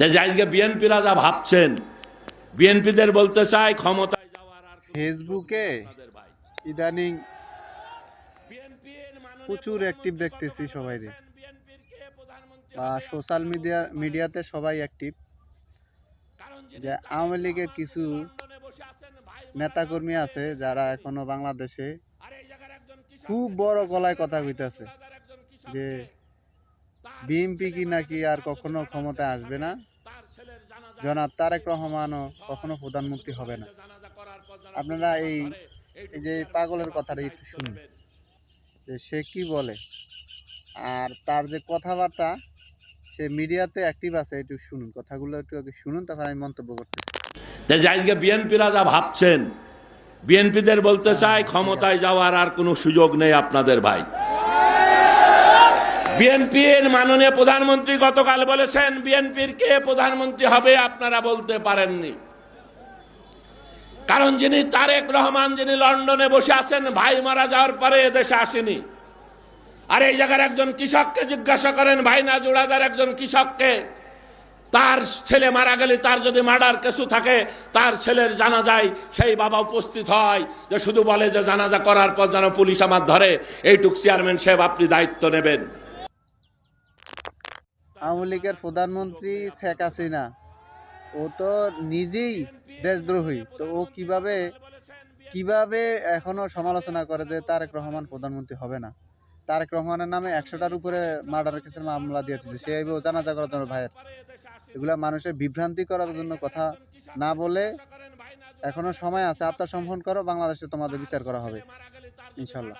যে আজকে বিএনপিরা যা ভাবছেন, বিএনপিদের বলতে চাই ক্ষমতায় যাওয়ার আর ফেসবুকে ইদানিং প্রচুর অ্যাক্টিভ দেখতেছি সবাই, বা সোশ্যাল মিডিয়াতে সবাই অ্যাক্টিভ। যে আওয়ামী লীগের কিছু নেতাকর্মী আছে যারা এখনো বাংলাদেশে খুব বড় গলায় কথা কইতেছে যে বিএনপি কি নাকি আর কখনো ক্ষমতায় আসবে না, জনাব তারেক রহমানও কখনো প্রধানমন্ত্রী হবে না। আপনারা এই যে পাগলের কথাটা একটু শুনুন যে সে কি বলে, আর তার যে কথাবার্তা, সে মিডিয়াতে অ্যাক্টিভ আছে, একটু শুনুন, কথাগুলো একটু শুনুন, তারপর আমি মন্তব্য করতেছি। যে আজকে বিএনপিরা যা ভাবছেন, বিএনপিদের বলতে চাই ক্ষমতায় যাওয়ার আর কোনো সুযোগ নেই আপনাদের ভাই। বিএনপির মাননীয় প্রধানমন্ত্রী গতকাল বলেছেন বিএনপির কে প্রধানমন্ত্রী হবে আপনারা বলতে পারেননি, কারণ যিনি তারেক রহমান, যিনি লন্ডনে বসে আছেন, ভাই মারা যাওয়ার পরে এদেশে আসেনি। আর এই জায়গার একজন কৃষককে জিজ্ঞাসা করেন, ভাই না জোড়াদার একজন কৃষককে, তার ছেলে মারা গেলে তার যদি মার্ডার কেসু থাকে, তার ছেলের জানাজায় সেই বাবা উপস্থিত হয়, যে শুধু বলে যে জানাজা করার পর যেন পুলিশ আমার ধরে, এইটুক চেয়ারম্যান সাহেব আপনি দায়িত্ব নেবেন। আওয়ামী লীগের প্রধানমন্ত্রী শেখ হাসিনা, ও তো নিজেই দেশদ্রোহী, তো ও কিভাবে এখনো সমালোচনা করে যে তারেক রহমান প্রধানমন্ত্রী হবে না। তারেক রহমানের নামে 100টার উপরে মার্ডার কেসের মামলা দিয়েছে, সে জানাজা করার জন্য ভাইয়ের, এগুলা মানুষের বিভ্রান্তি করার জন্য কথা না বলে এখনো সময় আছে, আত্মসমর্পণ করো, বাংলাদেশে তোমাদের বিচার করা হবে ইনশাল্লাহ।